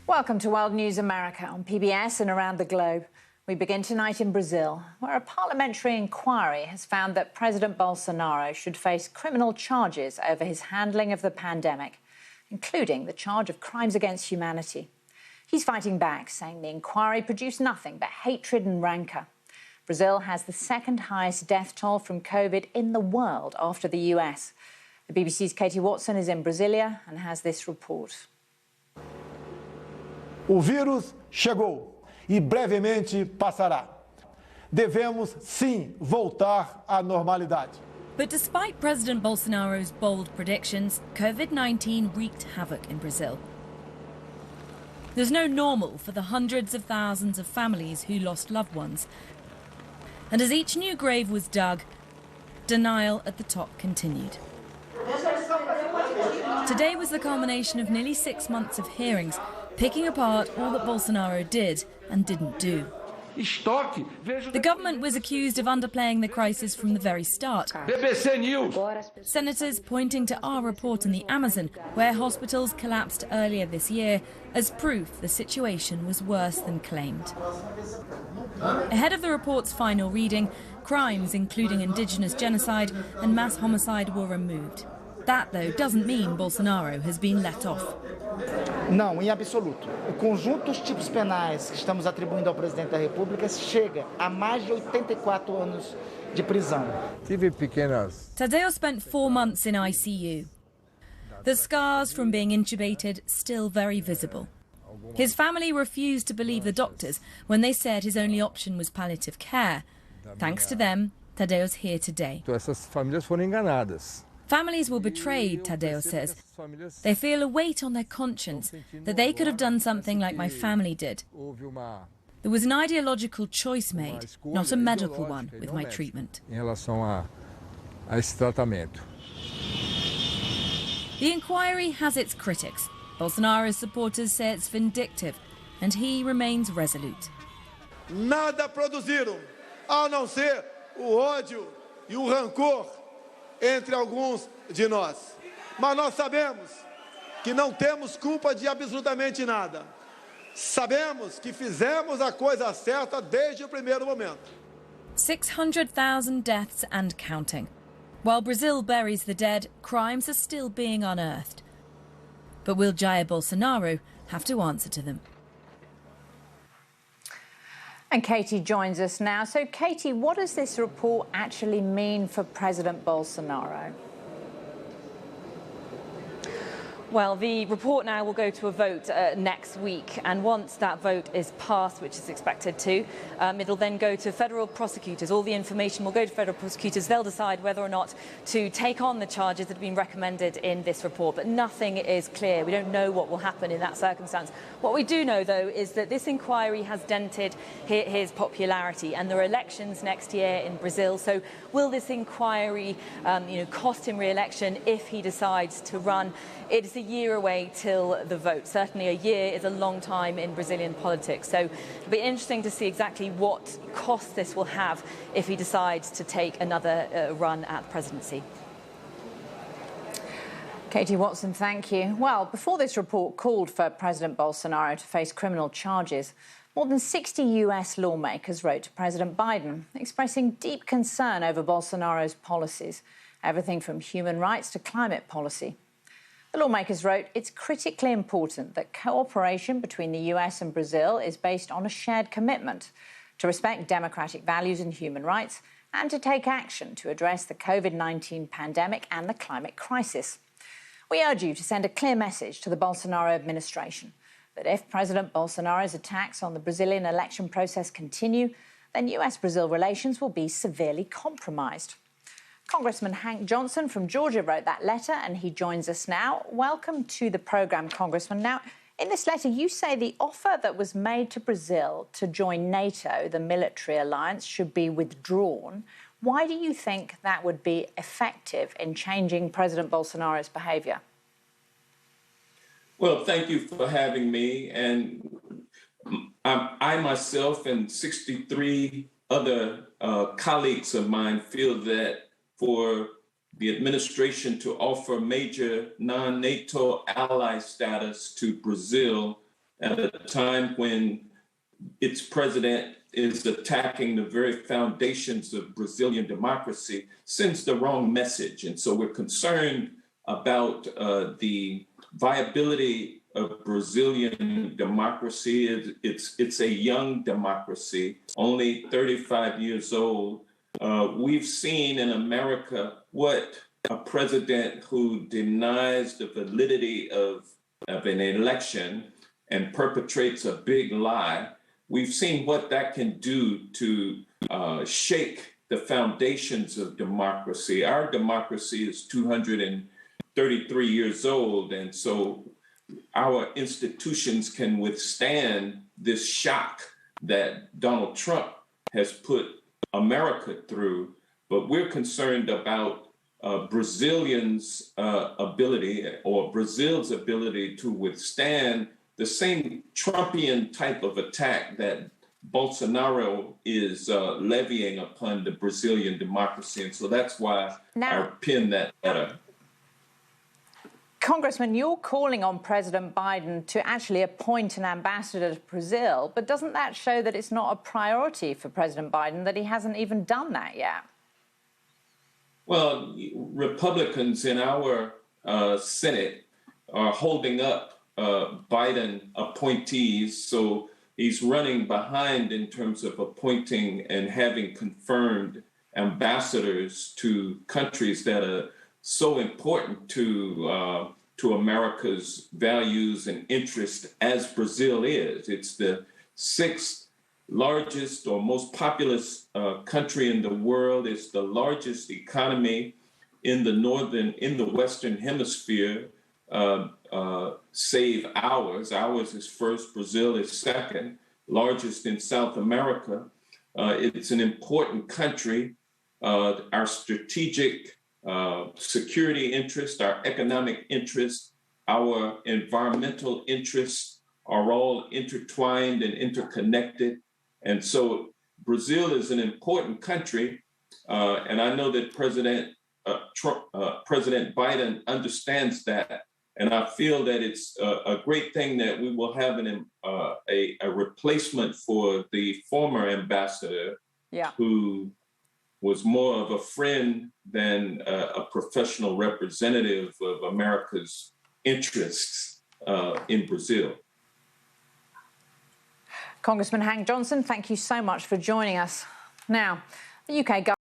Welcome to World News America on PBS and around the globe. We begin tonight in Brazil, where a parliamentary inquiry has found that President Bolsonaro should face criminal charges over his handling of the pandemic, including the charge of crimes against humanity. He's fighting back, saying the inquiry produced nothing but hatred and rancour. Brazil has the second highest death toll from COVID in the world after the US. The BBC's Katie Watson is in Brasilia and has this report. O vírus chegou e brevemente passará. Devemos, sim, voltar à normalidade. But despite President Bolsonaro's bold predictions, COVID-19 wreaked havoc in Brazil. There's no normal for the hundreds of thousands of families who lost loved ones. And as each new grave was dug, denial at the top continued. Today was the culmination of nearly 6 months of hearings, picking apart all that Bolsonaro did and didn't do. The government was accused of underplaying the crisis from the very start. BBC News. Senators pointing to our report in the Amazon, where hospitals collapsed earlier this year, as proof the situation was worse than claimed. Ahead of the report's final reading, crimes including indigenous genocide and mass homicide were removed. That, though, doesn't mean Bolsonaro has been let off. Não, em absoluto. O conjunto dos tipos penais que estamos atribuindo ao presidente da República chega a mais de 84 anos de prisão. Tadeu spent 4 months in ICU. The scars from being intubated still very visible. His family refused to believe the doctors when they said his only option was palliative care. Thanks to them, Tadeu's here today. Essas famílias foram enganadas. Families were betrayed, Tadeu says. They feel a weight on their conscience that they could have done something like my family did. There was an ideological choice made, not a medical one, with my treatment. Em relação a esse tratamento. The inquiry has its critics. Bolsonaro's supporters say it's vindictive, and he remains resolute. Nada produziram, a não ser o ódio e o rancor entre alguns de nós. Mas nós sabemos que não temos culpa de absolutamente nada. Sabemos que fizemos a coisa certa desde o primeiro momento. 600,000 deaths and counting. While Brazil buries the dead, crimes are still being unearthed. But will Jair Bolsonaro have to answer to them? And Katie joins us now. So, Katie, what does this report actually mean for President Bolsonaro? Well, the report now will go to a vote next week, and once that vote is passed, which is expected to, it'll then go to federal prosecutors. All the information will go to federal prosecutors. They'll decide whether or not to take on the charges that have been recommended in this report, but nothing is clear. We don't know what will happen in that circumstance. What we do know, though, is that this inquiry has dented his popularity, and there are elections next year in Brazil. So will this inquiry cost him re-election if he decides to run? It is a year away till the vote. Certainly a year is a long time in Brazilian politics. So it'll be interesting to see exactly what cost this will have if he decides to take another run at the presidency. Katie Watson, thank you. Well, before this report called for President Bolsonaro to face criminal charges, more than 60 US lawmakers wrote to President Biden, expressing deep concern over Bolsonaro's policies, everything from human rights to climate policy. The lawmakers wrote, it's critically important that cooperation between the US and Brazil is based on a shared commitment to respect democratic values and human rights and to take action to address the COVID-19 pandemic and the climate crisis. We urge you to send a clear message to the Bolsonaro administration that if President Bolsonaro's attacks on the Brazilian election process continue, then US-Brazil relations will be severely compromised. Congressman Hank Johnson from Georgia wrote that letter, and he joins us now. Welcome to the programme, Congressman. Now, in this letter, you say the offer that was made to Brazil to join NATO, the military alliance, should be withdrawn. Why do you think that would be effective in changing President Bolsonaro's behaviour? Well, thank you for having me. And I myself and 63 other colleagues of mine feel that for the administration to offer major non-NATO ally status to Brazil at a time when its president is attacking the very foundations of Brazilian democracy, sends the wrong message. And so we're concerned about the viability of Brazilian democracy. It's a young democracy, only 35 years old. We've seen in America what a president who denies the validity of an election and perpetrates a big lie, we've seen what that can do to shake the foundations of democracy. Our democracy is 233 years old, and so our institutions can withstand this shock that Donald Trump has put America through. But we're concerned about Brazilians' ability, or Brazil's ability, to withstand the same Trumpian type of attack that Bolsonaro is levying upon the Brazilian democracy. And so that's why I penned that letter. Congressman, you're calling on President Biden to actually appoint an ambassador to Brazil, but doesn't that show that it's not a priority for President Biden, that he hasn't even done that yet? Well, Republicans in our Senate are holding up Biden appointees, so he's running behind in terms of appointing and having confirmed ambassadors to countries that are so important to America's values and interests, as Brazil is. It's the sixth largest or most populous country in the world. It's the largest economy in the Western Hemisphere. Save ours. Ours is first, Brazil is second, largest in South America. It's an important country. Our strategic security interest, our economic interest, our environmental interests are all intertwined and interconnected. And so Brazil is an important country. And I know that President Biden understands that. And I feel that it's a great thing that we will have a replacement for the former ambassador, who was more of a friend than a professional representative of America's interests in Brazil. Congressman Hank Johnson, thank you so much for joining us. Now, the UK government